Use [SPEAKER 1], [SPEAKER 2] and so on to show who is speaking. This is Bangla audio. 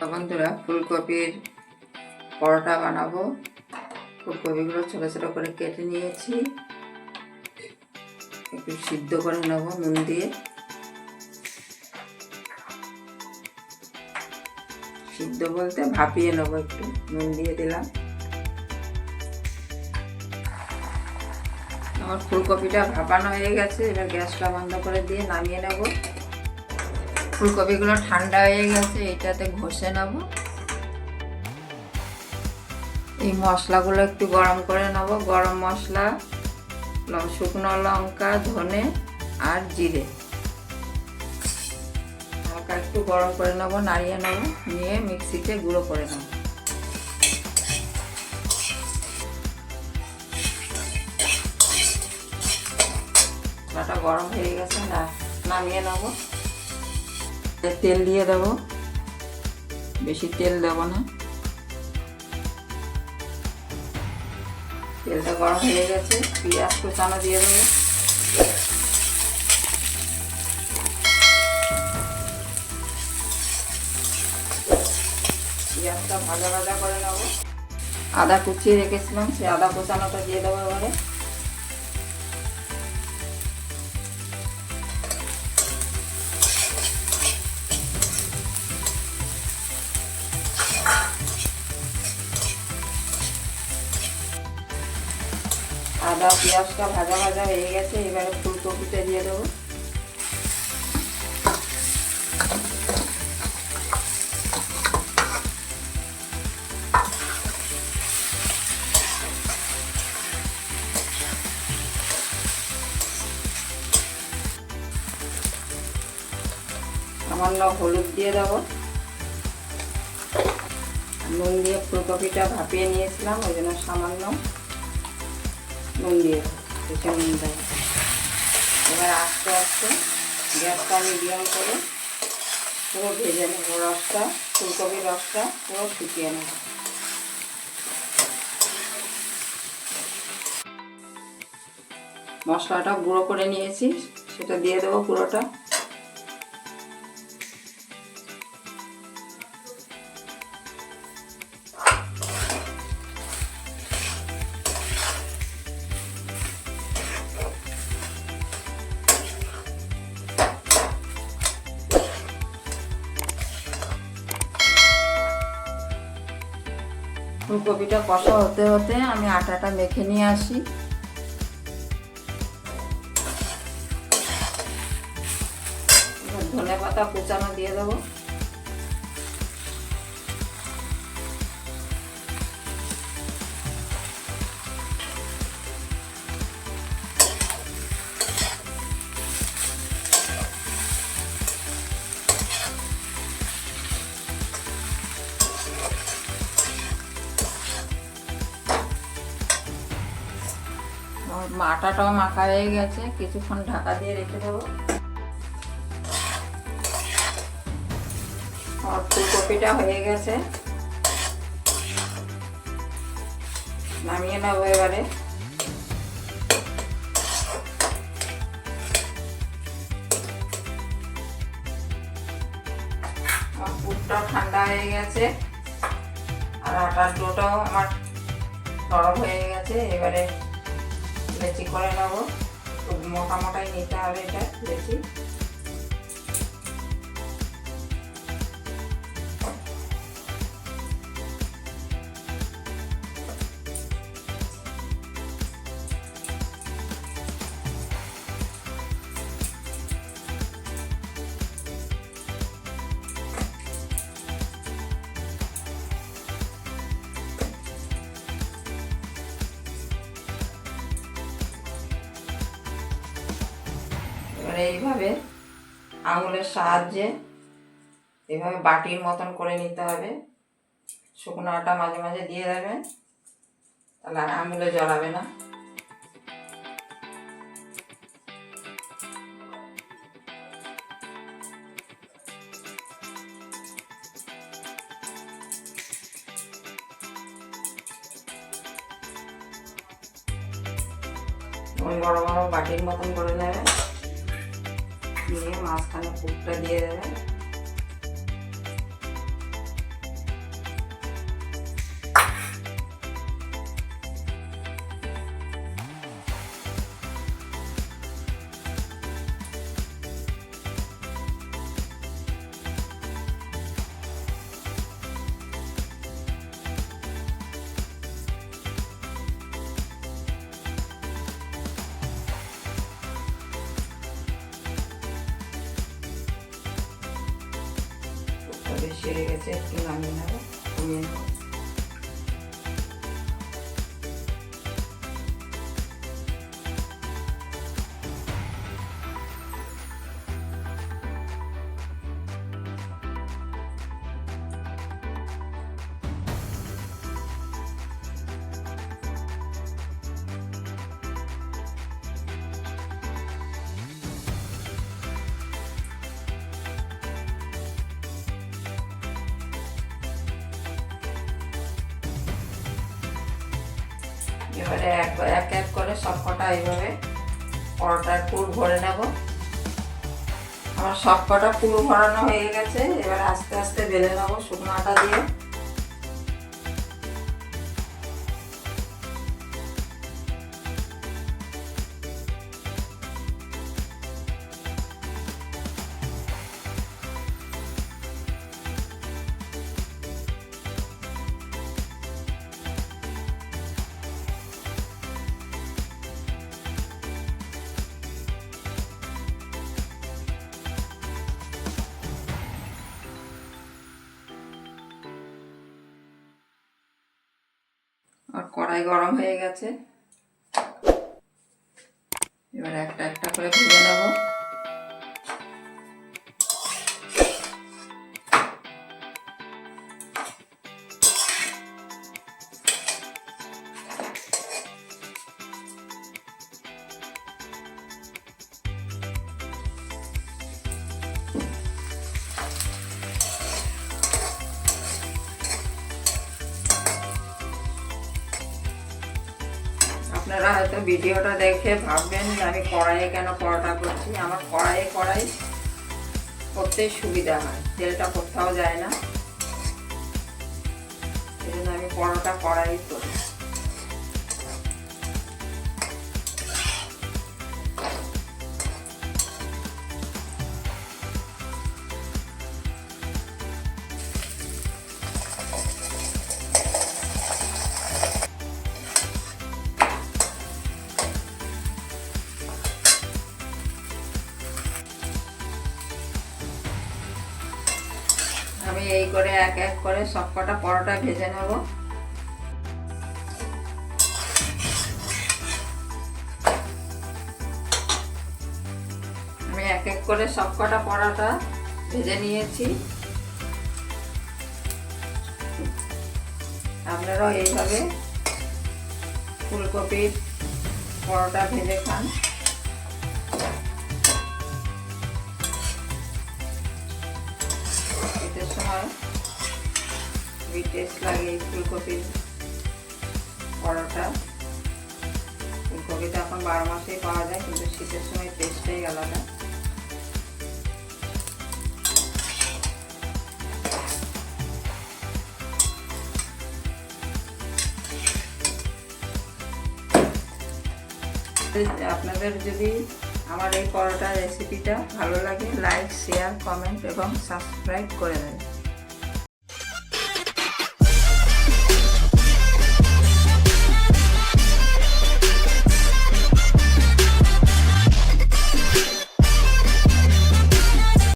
[SPEAKER 1] বন্ধুরা, ফুলকপির পরোটা বানাবো। ফুলকপিগুলো ছোট ছোট করে কেটে নিয়েছি, একটু সিদ্ধ করে নেব নুন দিয়ে। সিদ্ধ বলতে ভাপিয়ে নেব, একটু নুন দিয়ে দিলাম। আমার ফুলকপিটা ভাপানো হয়ে গেছে, এবার গ্যাসটা বন্ধ করে দিয়ে নামিয়ে নেব। ফুলকপিগুলো ঠান্ডা হয়ে গেছে, এটাতে ঘষে নেব। এই মশলাগুলো একটু গরম করে নেব। গরম মশলা, শুকনো লঙ্কা, ধনে আর জিরে হালকা একটু গরম করে নেব, নাড়িয়ে নেব, নিয়ে মিক্সিতে গুঁড়ো করে নেব। মশলাটা গরম হয়ে গেছে, নামিয়ে নেব। তেল দিয়ে দেব, বেশি তেল দেব না। তেলটা গরম হয়ে গেছে, পেঁয়াজ কুচানো দিয়ে দেবো। পেঁয়াজটা ভাজা ভাজা করে নেব। আদা কুচিয়ে রেখেছিলাম, সেই আদা কুচানোটা দিয়ে দেবো এবারে। আদা পেঁয়াজটা ভাজা ভাজা হয়ে গেছে, এবারে ফুলকপিটা দিয়ে দেবো। সামান্য হলুদ দিয়ে দেবো। নুন দিয়ে ফুলকপিটা ভাপিয়ে নিয়েছিলাম, ওই জন্য সামান্য নুন দিয়ে দেবো, নুন দেবো। এবার আস্তে আস্তে গ্যাসটা মিডিয়াম করে পুরো ভেজে নেবো। রসটা, ফুলকপির রসটা পুরো শুকিয়ে নেব। মশলাটা গুঁড়ো করে নিয়েছি, সেটা দিয়ে দেবো পুরোটা। ফুলকপিটা কষা হতে হতে আমি আটাটা মেখে নিয়ে আসি। ধনে পাতা কুচানো দিয়ে দেবো। আটাটাও মাখা হয়ে গেছে, কিছুক্ষণ ঢাকা দিয়ে রেখে দেবো। আর ফুলকপিটা হয়ে গেছে, নামিয়ে নেবো এবারে। আমার পুরটাও ঠান্ডা হয়ে গেছে, আর আটার ডোটাও আমার নরম হয়ে গেছে। এবারে লেচি করে নেবো। খুব মোটা মোটাই নিতে হবে এটা লেচি। এইভাবে আঙুলের সাহায্যে এইভাবে বাটির মতন করে নিতে হবে। শুকনো আটা মাঝে মাঝে দিয়ে দেবেন, তাহলে আঙুলে জড়াবে না। বড় বড় বাটির মতন করে নেবেন, দিয়ে মাঝখানে পুরটা দিয়ে দেবেন। বেশি হয়ে গেছে, একটু নামিয়ে নেবো, কমিয়ে নেবো। এবারে এক এক করে সব কটা এইভাবে পরোটার পুর ভরে নেব। আমার সব কটা পুর ভরানো হয়ে গেছে। এবার আস্তে আস্তে বেলে নেব শুকনো আটা দিয়ে। আর কড়াই গরম হয়ে গেছে, এবার একটা একটা করে ভেজে নেব। আপনারা হয়তো ভিডিওটা দেখে ভাববেন যে আমি কড়াইয়ে কেন পরোটা করছি। আমার কড়াইয়ে করতে সুবিধা হয়, তেলটা কোথাও যায় না, এই জন্য আমি পরোটা কড়াই করি। আমি এই করে এক এক করে সব কটা পরোটা ভেজে নেব। আমি এক এক করে সব কটা পরোটা ভেজে নিয়েছি। আপনারাও এইভাবে ফুলকপির পরোটা ভেজে খান। শীতের সময় খুবই টেস্ট লাগে এই ফুলকপির পরোটা। ফুলকপিটা এখন 12 মাসেই পাওয়া যায়, কিন্তু শীতের সময় টেস্টটাই আলাদা। আপনাদের যদি আমার এই পরোটা রেসিপিটা ভালো লাগে, লাইক, শেয়ার, কমেন্ট এবং সাবস্ক্রাইব করে দেন।